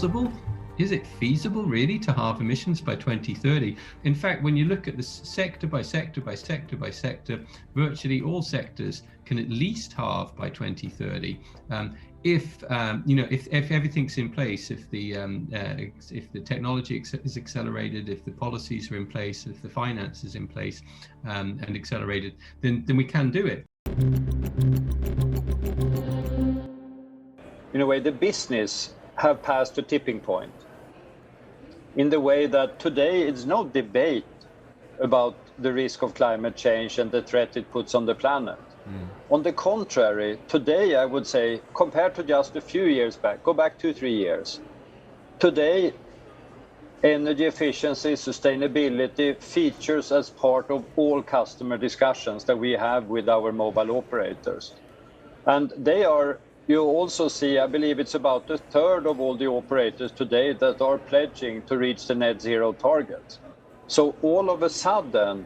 possible? Is it feasible really to halve emissions by 2030? In fact, when you look at this sector by sector by sector by sector, virtually all sectors can at least halve by 2030. If everything's in place, if the technology is accelerated, if the policies are in place, if the finance is in place and accelerated, then we can do it. In a way, the business have passed a tipping point in the way that today it's no debate about the risk of climate change and the threat it puts on the planet. On the contrary, today I would say, compared to just a few years back, go back 2-3 years, today energy efficiency, sustainability features as part of all customer discussions that we have with our mobile operators. And they are, you also see, I believe it's about a third of all the operators today that are pledging to reach the net zero target. So all of a sudden,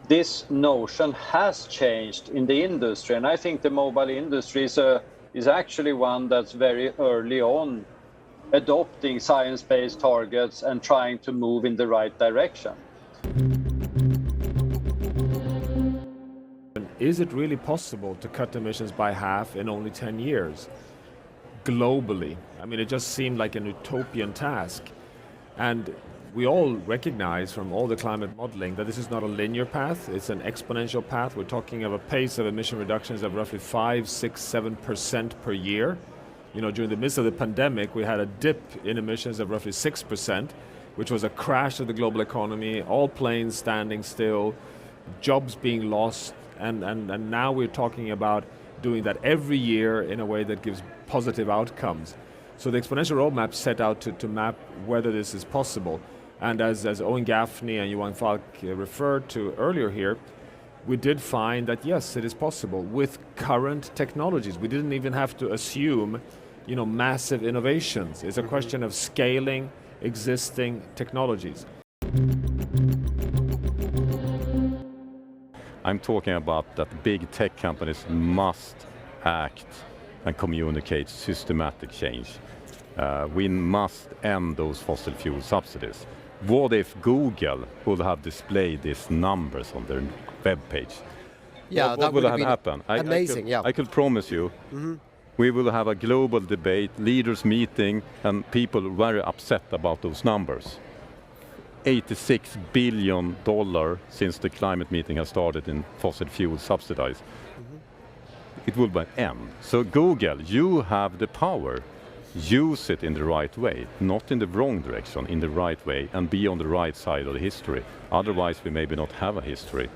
this notion has changed in the industry. And I think the mobile industry is actually one that's very early on adopting science-based targets and trying to move in the right direction. Is it really possible to cut emissions by half in only 10 years? Globally. I mean, it just seemed like an utopian task. And we all recognize from all the climate modeling that this is not a linear path, it's an exponential path. We're talking of a pace of emission reductions of roughly 5%, 6%, 7% per year. You know, during the midst of the pandemic, we had a dip in emissions of roughly 6%, which was a crash of the global economy, all planes standing still, jobs being lost, and now we're talking about doing that every year in a way that gives positive outcomes. So the exponential roadmap set out to map whether this is possible. And as Owen Gaffney and Johan Falk referred to earlier here, we did find that yes, it is possible with current technologies. We didn't even have to assume, massive innovations. It's a question of scaling existing technologies. I'm talking about that big tech companies must act and communicate systematic change. We must end those fossil fuel subsidies. What if Google would have displayed these numbers on their web page? Yeah, what would have happened? Amazing, I could promise you, we will have a global debate, leaders meeting, and people very upset about those numbers. $86 billion since the climate meeting has started in fossil fuel subsidized. It will be end. So Google, you have the power. Use it in the right way, not in the wrong direction, in the right way, and be on the right side of the history. Otherwise, we maybe not have a history.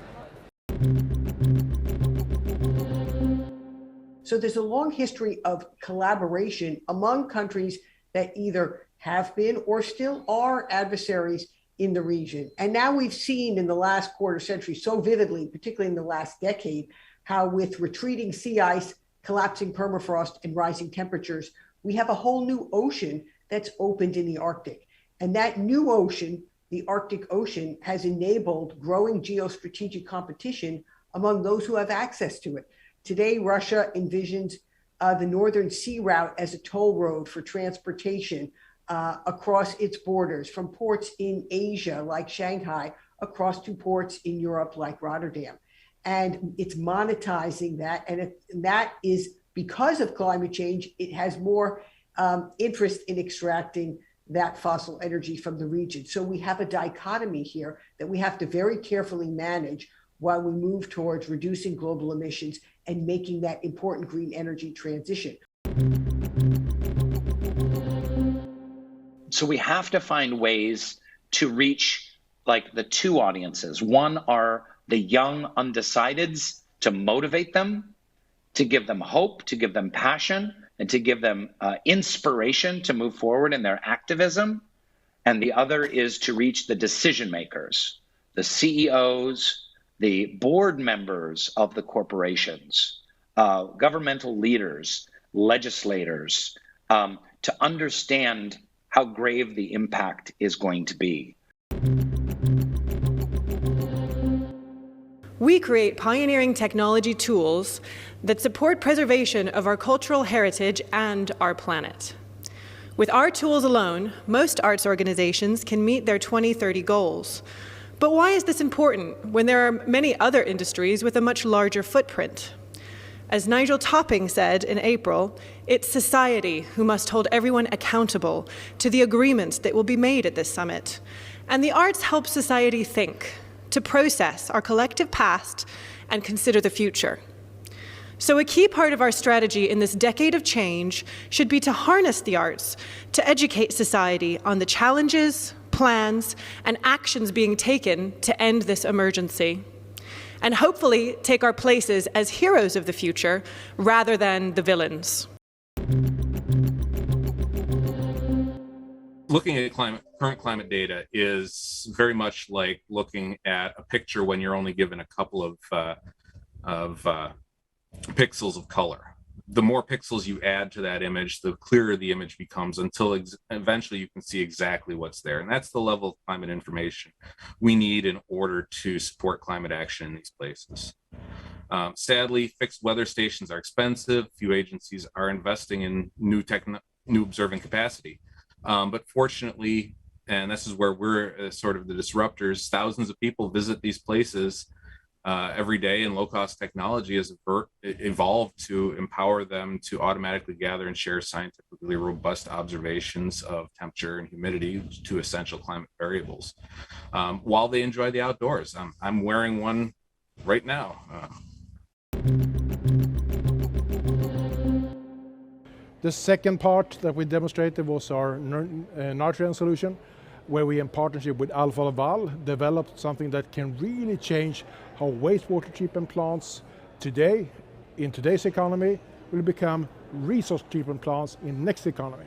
So there's a long history of collaboration among countries that either have been or still are adversaries in the region. And now we've seen in the last quarter century so vividly, particularly in the last decade, how with retreating sea ice, collapsing permafrost, and rising temperatures, we have a whole new ocean that's opened in the Arctic. And that new ocean, the Arctic Ocean, has enabled growing geostrategic competition among those who have access to it. Today, Russia envisions the Northern Sea Route as a toll road for transportation across its borders, from ports in Asia like Shanghai across to ports in Europe like Rotterdam. And it's monetizing that, and that is because of climate change. It has more interest in extracting that fossil energy from the region. So we have a dichotomy here that we have to very carefully manage while we move towards reducing global emissions and making that important green energy transition. So we have to find ways to reach like the two audiences. One are the young undecideds, to motivate them, to give them hope, to give them passion, and to give them inspiration to move forward in their activism. And the other is to reach the decision makers, the CEOs, the board members of the corporations, governmental leaders, legislators, to understand how grave the impact is going to be. We create pioneering technology tools that support preservation of our cultural heritage and our planet. With our tools alone, most arts organizations can meet their 2030 goals. But why is this important when there are many other industries with a much larger footprint? As Nigel Topping said in April, it's society who must hold everyone accountable to the agreements that will be made at this summit. And the arts help society think, to process our collective past and consider the future. So a key part of our strategy in this decade of change should be to harness the arts to educate society on the challenges, plans, and actions being taken to end this emergency, and hopefully take our places as heroes of the future rather than the villains. Looking at current climate data is very much like looking at a picture when you're only given a couple of pixels of color. The more pixels you add to that image, the clearer the image becomes until eventually you can see exactly what's there. And that's the level of climate information we need in order to support climate action in these places. Sadly, fixed weather stations are expensive. Few agencies are investing in new observing capacity. But fortunately, and this is where we're sort of the disruptors, thousands of people visit these places every day, and low-cost technology has evolved to empower them to automatically gather and share scientifically robust observations of temperature and humidity to essential climate variables while they enjoy the outdoors. I'm wearing one right now. The second part that we demonstrated was our nitrogen solution, where we, in partnership with Alfa Laval, developed something that can really change how wastewater treatment plants today, in today's economy, will become resource treatment plants in next economy.